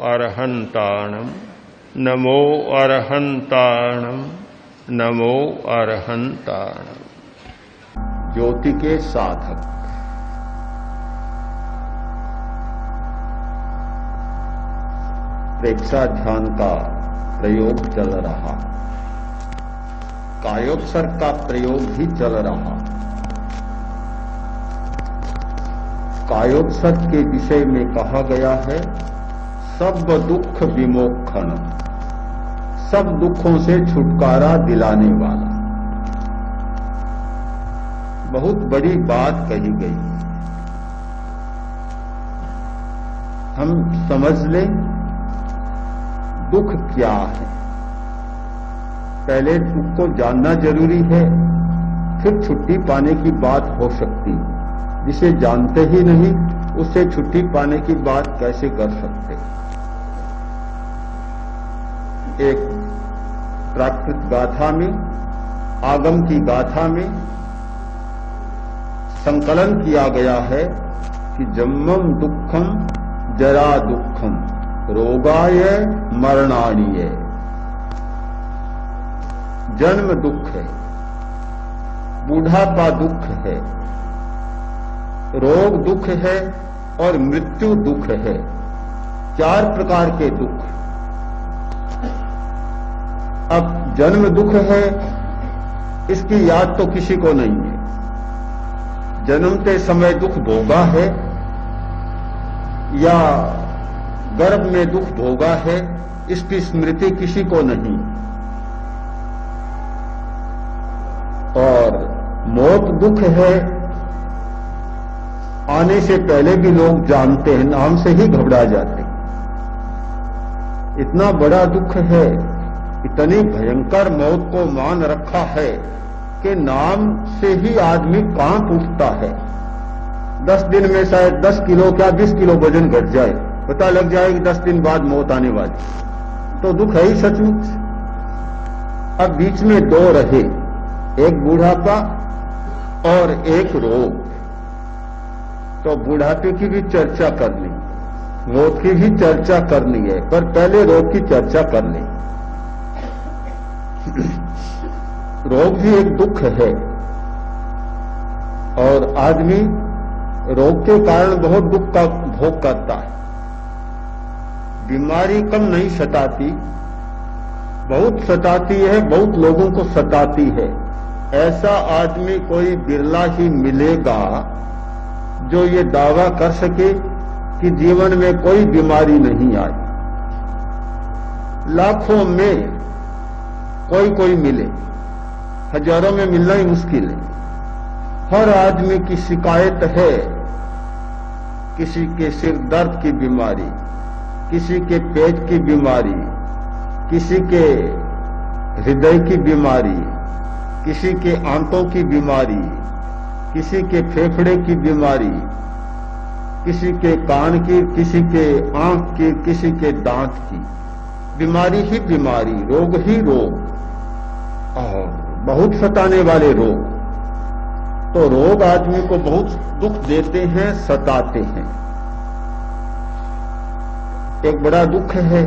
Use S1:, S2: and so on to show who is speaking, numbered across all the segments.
S1: अरहन्ताणं नमो अरहन्ताणं नमो अरहन्ताणं।
S2: ज्योति के साधक प्रेक्षा ध्यान का प्रयोग चल रहा, कायोत्सर्ग का प्रयोग भी चल रहा। कायोत्सर्ग के विषय में कहा गया है सब दुख विमोक्षण, सब दुखों से छुटकारा दिलाने वाला। बहुत बड़ी बात कही गई। हम समझ लें दुख क्या है। पहले दुख को जानना जरूरी है, फिर छुट्टी पाने की बात हो सकती। जिसे जानते ही नहीं उससे छुट्टी पाने की बात कैसे कर सकते। एक प्राकृत गाथा में, आगम की गाथा में संकलन किया गया है कि जन्मम दुखम जरा दुखम रोगाय मरणाणीय। जन्म दुख है, बूढ़ापा दुख है, रोग दुख है और मृत्यु दुख है। 4 प्रकार के दुख। अब जन्म दुख है, इसकी याद तो किसी को नहीं है। जन्मते समय दुख भोगा है या गर्भ में दुख भोगा है, इसकी स्मृति किसी को नहीं। और मौत दुख है, आने से पहले भी लोग जानते हैं, नाम से ही घबरा जाते हैं। इतना बड़ा दुख है, इतनी भयंकर मौत को मान रखा है कि नाम से ही आदमी कांप उठता है। 10 दिन में शायद 10 किलो क्या 20 किलो वजन घट जाए, पता लग जाए कि 10 दिन बाद मौत आने वाली। तो दुख है ही सचमुच। अब बीच में 2 रहे, एक बूढ़ापा और एक रोग। तो बुढ़ापे की भी चर्चा करनी, मौत की भी चर्चा करनी है, पर पहले रोग की चर्चा कर लें। रोग भी एक दुख है और आदमी रोग के कारण बहुत दुख का भोग करता है। बीमारी कम नहीं सताती, बहुत सताती है, बहुत लोगों को सताती है। ऐसा आदमी कोई बिरला ही मिलेगा जो ये दावा कर सके कि जीवन में कोई बीमारी नहीं आई। लाखों में कोई मिले, हजारों में मिलना ही मुश्किल है। हर आदमी की शिकायत है, किसी के सिर दर्द की बीमारी, किसी के पेट की बीमारी, किसी के हृदय की बीमारी, किसी के आंतों की बीमारी, किसी के फेफड़े की बीमारी, किसी के कान की, किसी के आंख की, किसी के दांत की। बीमारी ही बीमारी, रोग ही रोग, और बहुत सताने वाले रोग। तो रोग आदमी को बहुत दुख देते हैं, सताते हैं। एक बड़ा दुख है।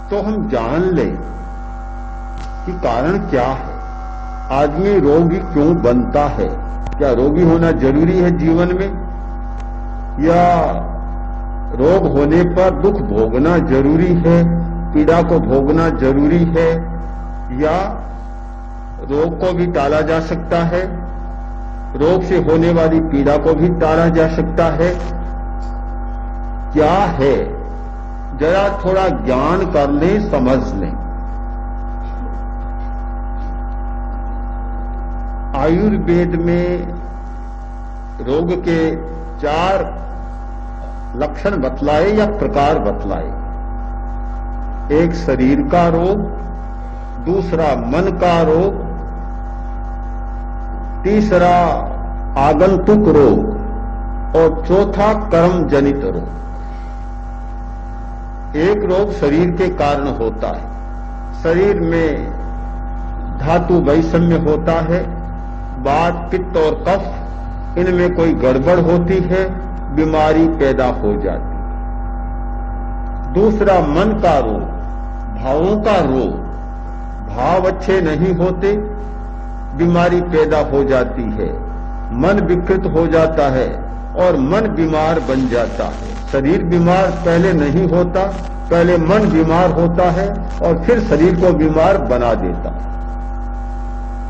S2: तो हम जान लें कि कारण क्या है, आदमी रोगी क्यों बनता है। क्या रोगी होना जरूरी है जीवन में, या रोग होने पर दुख भोगना जरूरी है, पीड़ा को भोगना जरूरी है, या रोग को भी टाला जा सकता है, रोग से होने वाली पीड़ा को भी टाला जा सकता है। क्या है, जरा थोड़ा ज्ञान कर लें, समझ लें। आयुर्वेद में रोग के 4 लक्षण बतलाए या प्रकार बतलाए। एक शरीर का रोग, दूसरा मन का रोग, तीसरा आगंतुक रोग और चौथा कर्म जनित रोग। एक रोग शरीर के कारण होता है, शरीर में धातु वैषम्य होता है, वात, पित्त और कफ इनमें कोई गड़बड़ होती है, बीमारी पैदा हो जाती है। दूसरा मन का रोग, भावों का रोग, भाव अच्छे नहीं होते, बीमारी पैदा हो जाती है, मन विकृत हो जाता है और मन बीमार बन जाता है। शरीर बीमार पहले नहीं होता, पहले मन बीमार होता है और फिर शरीर को बीमार बना देता है।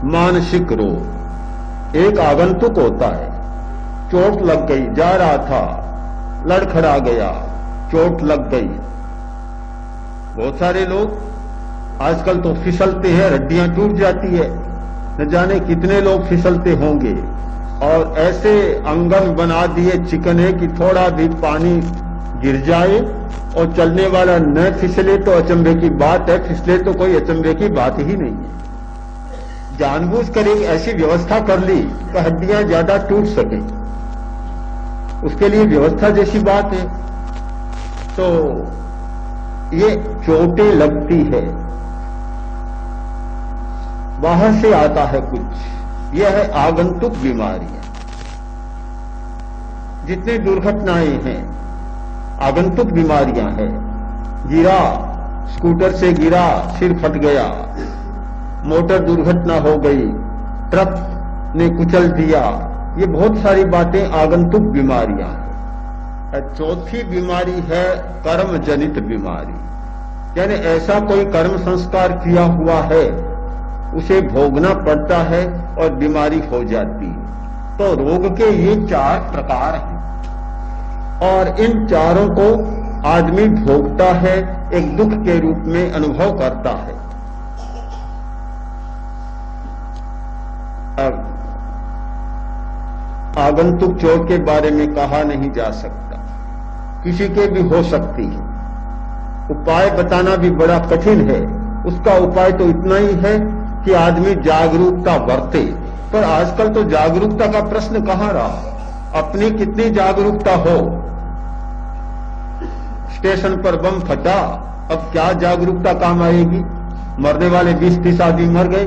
S2: मानसिक रोग, एक आगंतुक होता है, चोट लग गई, जा रहा था, लड़खड़ा गया, चोट लग गई। बहुत सारे लोग आजकल तो फिसलते हैं, हड्डियां टूट जाती है, न जाने कितने लोग फिसलते होंगे और ऐसे अंगन बना दिए चिकने कि थोड़ा भी पानी गिर जाए और चलने वाला न फिसले तो अचंभे की बात है, फिसले तो कोई अचंभे की बात ही नहीं है। जानबूझकर एक ऐसी व्यवस्था कर ली कि हड्डियां ज्यादा टूट सके, उसके लिए व्यवस्था जैसी बात है। तो ये चोटें लगती है, बाहर से आता है कुछ, यह है आगंतुक बीमारियां। जितनी दुर्घटनाएं हैं आगंतुक बीमारियां हैं। गिरा, स्कूटर से गिरा, सिर फट गया, मोटर दुर्घटना हो गई, ट्रक ने कुचल दिया, ये बहुत सारी बातें आगंतुक बीमारियां हैं। चौथी बीमारी है कर्म जनित बीमारी, यानी ऐसा कोई कर्म संस्कार किया हुआ है, उसे भोगना पड़ता है और बीमारी हो जाती है। तो रोग के ये 4 प्रकार हैं और इन चारों को आदमी भोगता है, एक दुख के रूप में अनुभव करता है। अब आगंतुक चोट के बारे में कहा नहीं जा सकता, किसी के भी हो सकती है। उपाय बताना भी बड़ा कठिन है। उसका उपाय तो इतना ही है कि आदमी जागरूकता बरते, पर आजकल तो जागरूकता का प्रश्न कहां रहा। अपनी कितनी जागरूकता हो, स्टेशन पर बम फटा, अब क्या जागरूकता काम आएगी। मरने वाले 20-30 आदमी मर गए,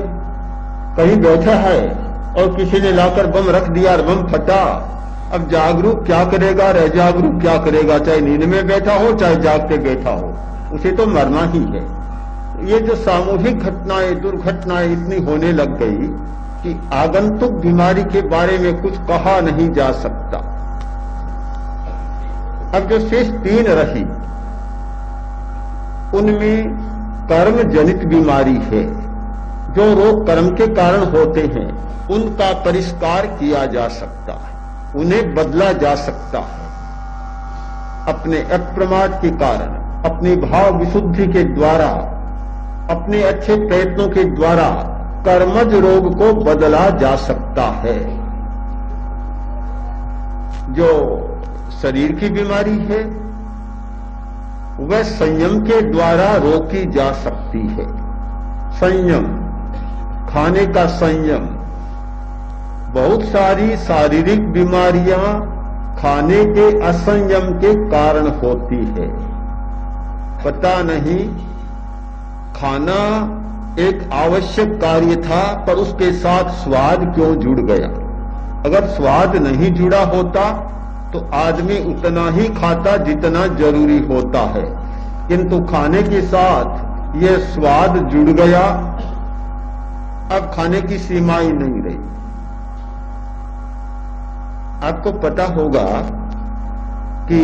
S2: कहीं बैठा है और किसी ने लाकर बम रख दिया और बम फटा, अब जागरूक क्या करेगा, रह जागरूक क्या करेगा। चाहे नींद में बैठा हो चाहे जागते बैठा हो, उसे तो मरना ही है। ये जो सामूहिक घटनाएं, दुर्घटनाएं इतनी होने लग गई कि आगंतुक बीमारी के बारे में कुछ कहा नहीं जा सकता। अब जो शेष 3 रही, उनमें कर्म जनित बीमारी है। जो रोग कर्म के कारण होते हैं उनका परिष्कार किया जा सकता है, उन्हें बदला जा सकता है। अपने अप्रमाद के कारण, अपनी भाव विशुद्धि के द्वारा, अपने अच्छे प्रयत्नों के द्वारा कर्मज रोग को बदला जा सकता है। जो शरीर की बीमारी है वह संयम के द्वारा रोकी जा सकती है। संयम, खाने का संयम। बहुत सारी शारीरिक बीमारियां खाने के असंयम के कारण होती है। पता नहीं, खाना एक आवश्यक कार्य था पर उसके साथ स्वाद क्यों जुड़ गया। अगर स्वाद नहीं जुड़ा होता तो आदमी उतना ही खाता जितना जरूरी होता है, किंतु खाने के साथ यह स्वाद जुड़ गया, अब खाने की सीमा ही नहीं रही। आपको पता होगा कि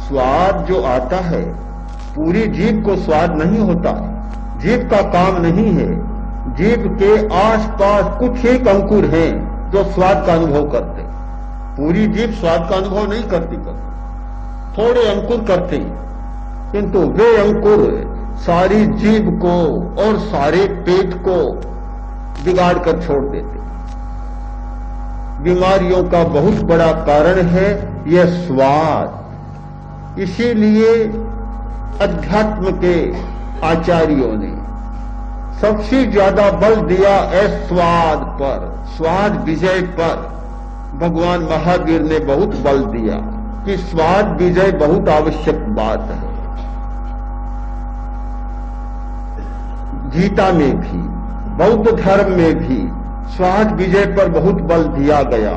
S2: स्वाद जो आता है, पूरी जीभ को स्वाद नहीं होता, जीभ का काम नहीं है। जीभ के आसपास कुछ एक अंकुर हैं जो स्वाद का अनुभव करते। पूरी जीभ स्वाद का अनुभव नहीं करती, थोड़े अंकुर करते, किंतु वे अंकुर सारी जीभ को और सारे पेट को बिगाड़ कर छोड़ देते। बीमारियों का बहुत बड़ा कारण है यह स्वाद। इसीलिए अध्यात्म के आचार्यों ने सबसे ज्यादा बल दिया स्वाद पर, स्वाद विजय पर। भगवान महावीर ने बहुत बल दिया कि स्वाद विजय बहुत आवश्यक बात है। गीता में भी, बौद्ध धर्म में भी स्वाद विजय पर बहुत बल दिया गया।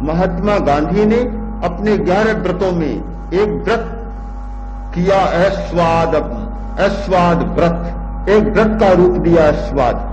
S2: महात्मा गांधी ने अपने 11 व्रतों में एक व्रत किया अस्वाद व्रत, एक व्रत का रूप दिया अस्वाद।